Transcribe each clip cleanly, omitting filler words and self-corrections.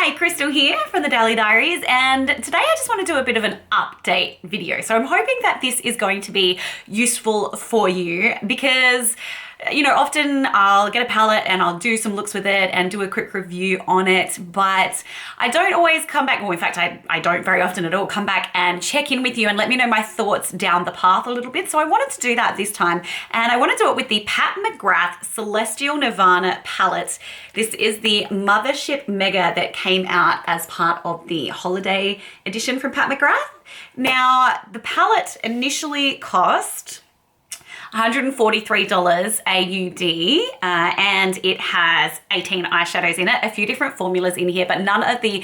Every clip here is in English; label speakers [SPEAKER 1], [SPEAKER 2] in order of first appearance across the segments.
[SPEAKER 1] Hi, Kristel here from the Dally Diaries, and today I just want to do a bit of an update video. So I'm hoping that this is going to be useful for you because, you know, often I'll get a palette and I'll do some looks with it and do a quick review on it, but I don't always come back, well in fact I don't very often at all come back and check in with you and let me know my thoughts down the path a little bit. So I wanted to do that this time, and I want to do it with the Pat McGrath Celestial Nirvana palette. This is the Mothership Mega that came out as part of the holiday edition from Pat McGrath. Now the palette initially cost $143 AUD, and it has 18 eyeshadows in it, a few different formulas in here, but none of the,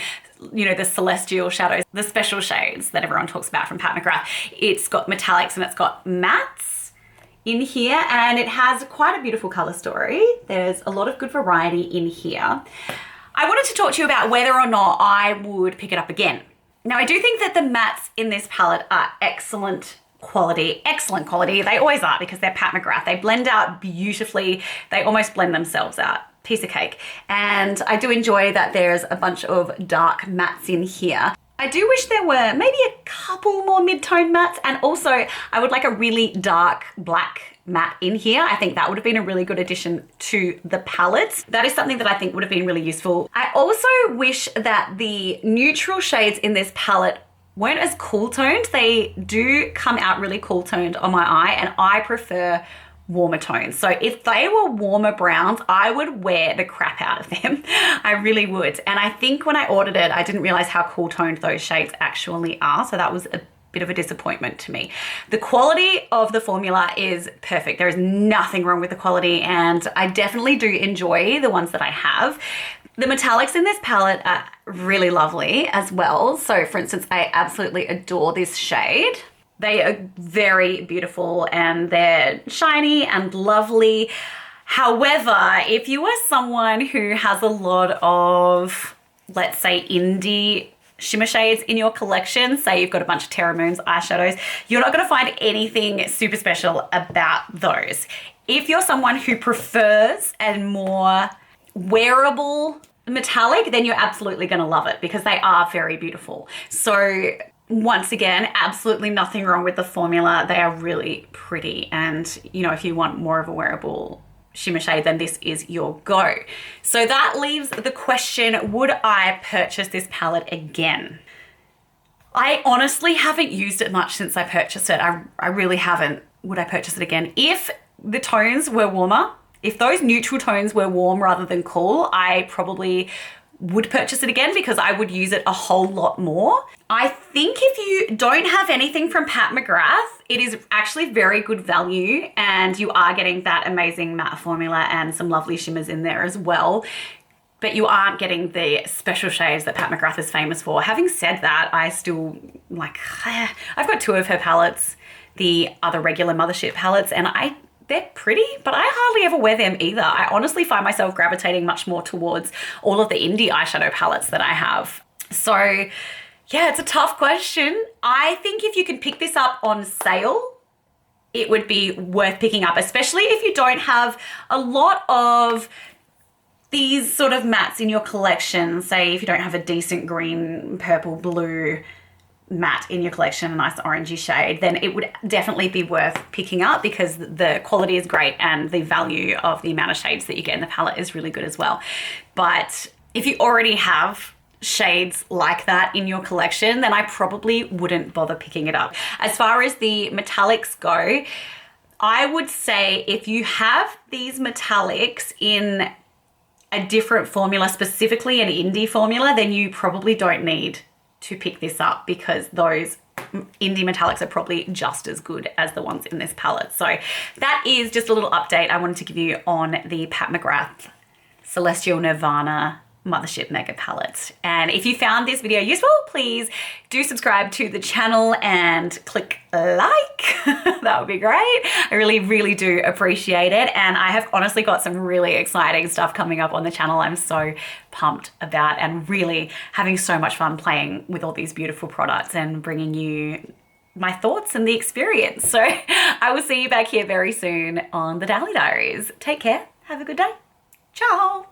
[SPEAKER 1] you know, the celestial shadows, the special shades that everyone talks about from Pat McGrath. It's got metallics and it's got mattes in here, and it has quite a beautiful color story. There's a lot of good variety in here. I wanted to talk to you about whether or not I would pick it up again. Now, I do think that the mattes in this palette are excellent quality. They always are because they're Pat McGrath. They blend out beautifully. They almost blend themselves out. Piece of cake. And I do enjoy that there's a bunch of dark mattes in here. I do wish there were maybe a couple more mid-tone mattes, and also I would like a really dark black matte in here. I think that would have been a really good addition to the palette. That is something that I think would have been really useful. I also wish that the neutral shades in this palette weren't as cool toned. They do come out really cool toned on my eye, and I prefer warmer tones. So if they were warmer browns, I would wear the crap out of them. I really would. And I think when I ordered it, I didn't realize how cool toned those shades actually are. So that was a bit of a disappointment to me. The quality of the formula is perfect. There is nothing wrong with the quality, and I definitely do enjoy the ones that I have. The metallics in this palette are really lovely as well. So for instance, I absolutely adore this shade. They are very beautiful and they're shiny and lovely. However, if you are someone who has a lot of, let's say, indie shimmer shades in your collection, say you've got a bunch of Terra Moon's eyeshadows, you're not going to find anything super special about those. If you're someone who prefers a more wearable metallic, then you're absolutely going to love it because they are very beautiful. So once again, absolutely nothing wrong with the formula. They are really pretty, and you know, if you want more of a wearable shimmer shade, then this is your go. So that leaves the question, would I purchase this palette again? I honestly haven't used it much since I purchased it. I really haven't. Would I purchase it again? If the tones were warmer, if those neutral tones were warm rather than cool, I probably would purchase it again because I would use it a whole lot more. I think if you don't have anything from Pat McGrath, it is actually very good value, and you are getting that amazing matte formula and some lovely shimmers in there as well. But you aren't getting the special shades that Pat McGrath is famous for. Having said that, I still like, I've got two of her palettes, the other regular Mothership palettes, and they're pretty, but I hardly ever wear them either. I honestly find myself gravitating much more towards all of the indie eyeshadow palettes that I have. So yeah, it's a tough question. I think if you can pick this up on sale, it would be worth picking up, especially if you don't have a lot of these sort of mattes in your collection. Say if you don't have a decent green, purple, blue matte in your collection, a nice orangey shade, then it would definitely be worth picking up because the quality is great and the value of the amount of shades that you get in the palette is really good as well. But if you already have shades like that in your collection, then I probably wouldn't bother picking it up. As far as the metallics go, I would say if you have these metallics in a different formula, specifically an indie formula, then you probably don't need to pick this up because those indie metallics are probably just as good as the ones in this palette. So that is just a little update I wanted to give you on the Pat McGrath Celestial Nirvana Mothership Mega palette. And if you found this video useful, please do subscribe to the channel and click like. That would be great. I really, really do appreciate it. And I have honestly got some really exciting stuff coming up on the channel I'm so pumped about, and really having so much fun playing with all these beautiful products and bringing you my thoughts and the experience. So I will see you back here very soon on the Dally Diaries. Take care. Have a good day. Ciao.